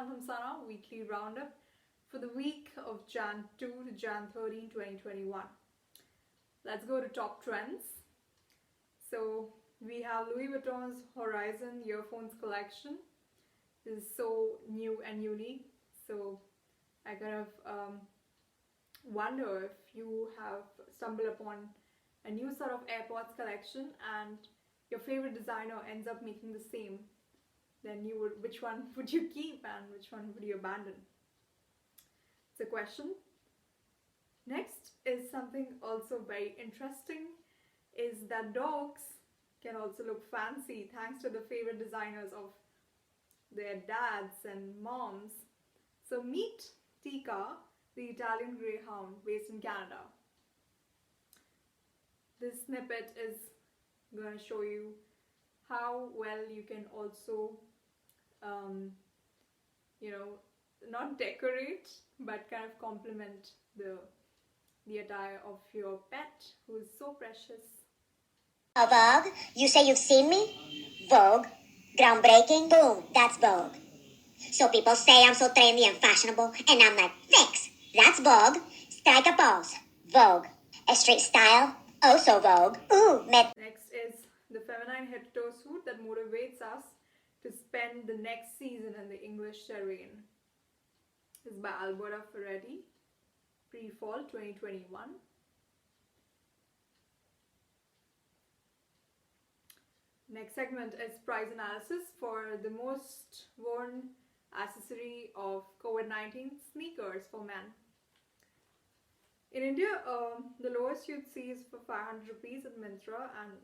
FirsthandfromSana weekly roundup for the week of Jan 2 to Jan 13, 2021. Let's go to top trends. So we have Louis Vuitton's Horizon earphones collection. This is so new and unique. So I kind of wonder if you have stumbled upon a new sort of AirPods collection and your favorite designer ends up making the same, then which one would you keep and which one would you abandon? It's a question. Next is something also very interesting, is that dogs can also look fancy thanks to the favorite designers of their dads and moms. So meet Tika, the Italian Greyhound based in Canada. This snippet is going to show you how well you can also, not decorate, but kind of complement the attire of your pet who is so precious. Vogue, you say you've seen me? Vogue, groundbreaking, boom, that's Vogue. So people say I'm so trendy and fashionable, and I'm like, thanks, that's Vogue. Strike a pose, Vogue. A street style, oh so Vogue. Ooh, Next is the feminine head-to-toe suit that motivates us to spend the next season in the English terrain. This is by Alberta Ferretti, pre-fall 2021. Next segment is price analysis for the most worn accessory of COVID-19, sneakers for men. In India, the lowest you'd see is for 500 rupees at Myntra and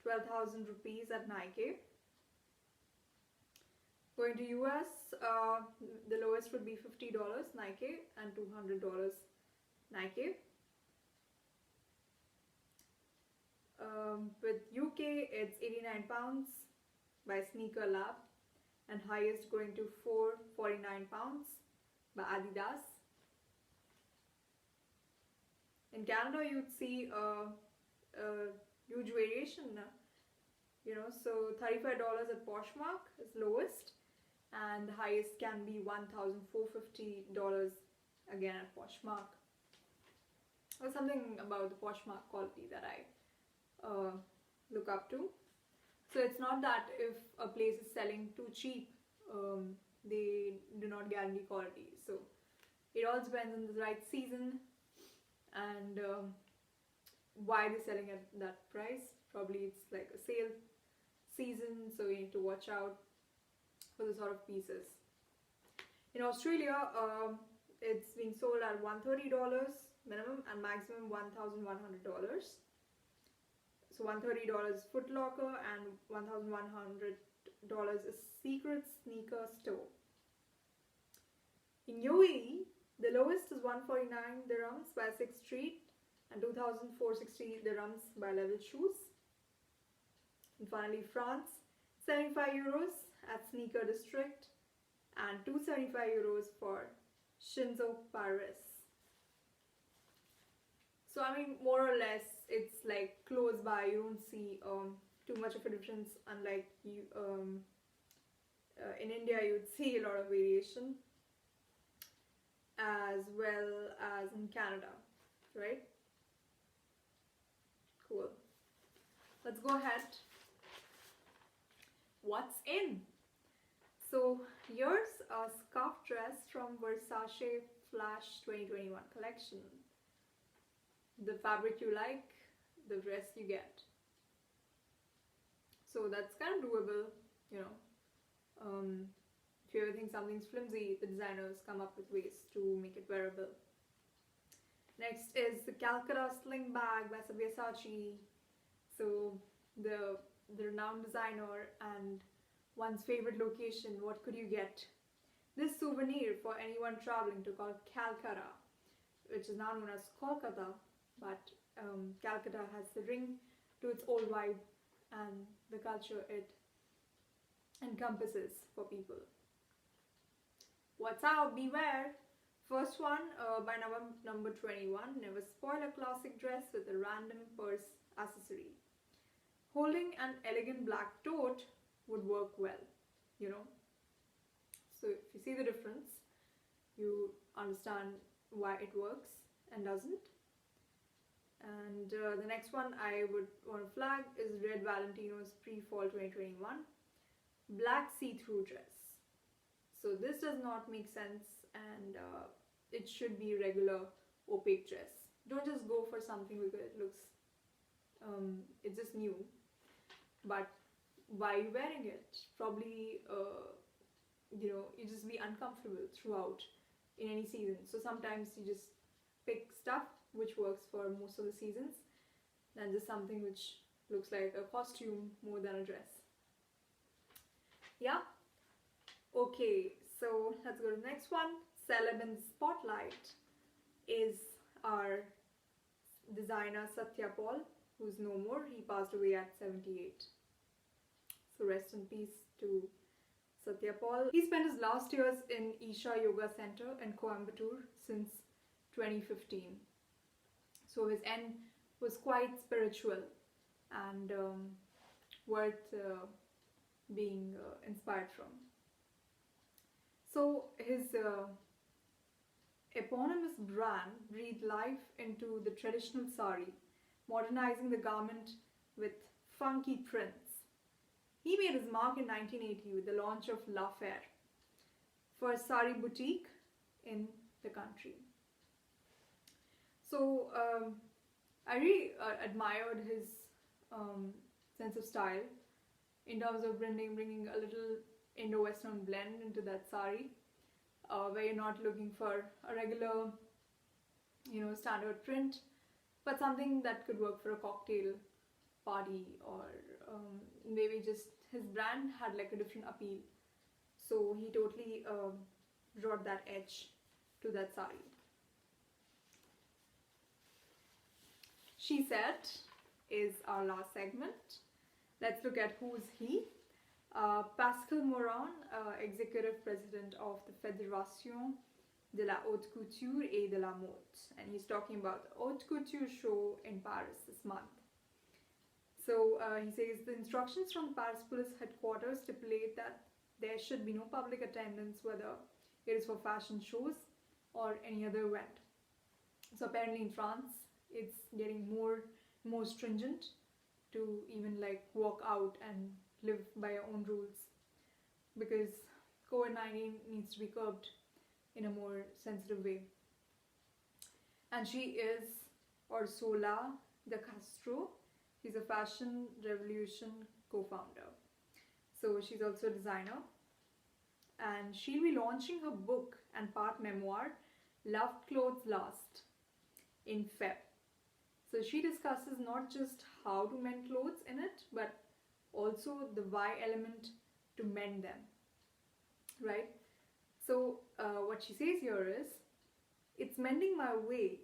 12,000 rupees at Nike. Going to US, the lowest would be $50 Nike and $200 Nike. With UK, it's 89 pounds by Sneaker Lab and highest going to 449 pounds by Adidas. In Canada, you'd see a huge variation, so $35 at Poshmark is lowest and the highest can be $1,450 again at Poshmark. There's something about the Poshmark quality that I look up to. So it's not that if a place is selling too cheap, they do not guarantee quality. So it all depends on the right season and why they're selling at that price. Probably it's like a sale season, so you need to watch out for the sort of pieces. In Australia, it's being sold at $130 minimum and maximum $1,100. So $130 is Foot Locker and $1,100 is Secret Sneaker Store. In UAE, the lowest is 149 dirhams by 6th Street and 2,460 dirhams by Level Shoes. And finally, France, 75 euros at Sneaker District and 275 euros for Shinzo Paris. So I mean, more or less, it's like close by. You don't see too much of a difference. Unlike you, in India, you'd see a lot of variation, as well as in Canada, right? Cool. Let's go ahead. What's in? So here's a scarf dress from Versace Flash 2021 collection. The fabric you like, the dress you get. So that's kind of doable, if you ever think something's flimsy, the designers come up with ways to make it wearable. Next is the Calcutta sling bag by Versace. So the renowned designer and one's favorite location, what could you get? This souvenir for anyone traveling to Calcutta, which is now known as Kolkata, but Calcutta has the ring to its old vibe and the culture it encompasses for people. What's out? Beware! First one by number 21. Never spoil a classic dress with a random purse accessory. Holding an elegant black tote would work well, So if you see the difference, you understand why it works and doesn't. And the next one I would want to flag is Red Valentino's Pre-Fall 2021 Black See-Through Dress. So this does not make sense, and it should be regular opaque dress. Don't just go for something because it looks, it's just new. But why are you wearing it? Probably, you just be uncomfortable throughout in any season. So sometimes you just pick stuff which works for most of the seasons than just something which looks like a costume more than a dress. Yeah. Okay, so let's go to the next one. Celeb in the spotlight is our designer Satya Paul, who's no more. He passed away at 78. So rest in peace to Satya Paul. He spent his last years in Isha Yoga Center in Coimbatore since 2015. So his end was quite spiritual and worth being inspired from. So his eponymous brand breathed life into the traditional sari, modernizing the garment with funky prints. He made his mark in 1980 with the launch of La Faire, first sari boutique in the country. So I really admired his sense of style in terms of bringing a little Indo-Western blend into that sari, where you're not looking for a regular, standard print, but something that could work for a cocktail party, or maybe just his brand had like a different appeal. So he totally brought that edge to that sari. She Said is our last segment. Let's look at who's he. Pascal Moran, executive president of the Fédération de la Haute Couture et de la Mode, and he's talking about the Haute Couture show in Paris this month. So he says the instructions from Paris Police Headquarters stipulate that there should be no public attendance, whether it is for fashion shows or any other event. So apparently in France, it's getting more stringent to even like walk out and live by your own rules, because COVID-19 needs to be curbed in a more sensitive way. And she is Ursula de Castro. She's a Fashion Revolution co-founder. So she's also a designer, and she'll be launching her book and part memoir, Love Clothes Last, in Feb. So she discusses not just how to mend clothes in it, but also the why element to mend them, right? So what she says here is, it's mending my way,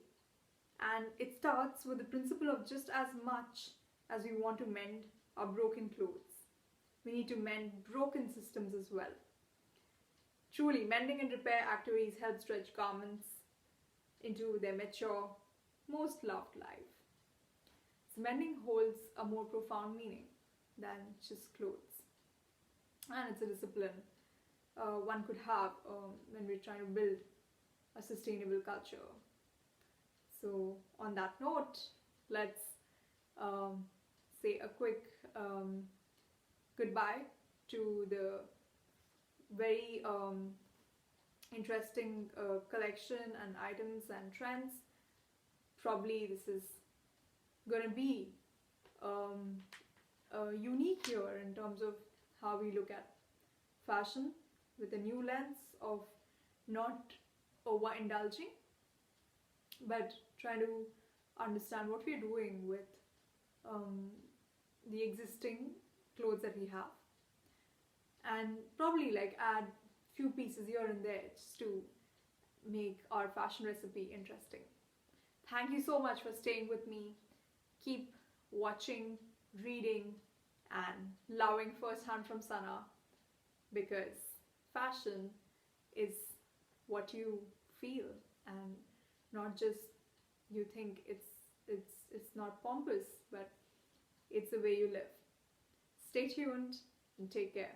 and it starts with the principle of just as much as we want to mend our broken clothes, we need to mend broken systems as well. Truly, mending and repair activities help stretch garments into their mature, most loved life. So mending holds a more profound meaning than just clothes, and it's a discipline one could have when we're trying to build a sustainable culture. So on that note, let's say a quick goodbye to the very interesting collection and items and trends. Probably this is going to be unique here in terms of how we look at fashion, with a new lens of not overindulging, but trying to understand what we're doing with the existing clothes that we have, and probably like add few pieces here and there just to make our fashion recipe interesting. Thank you so much for staying with me. Keep watching, reading, and loving Firsthand from Sana, because fashion is what you feel, and not just you think it's not pompous, but it's the way you live. Stay tuned and take care.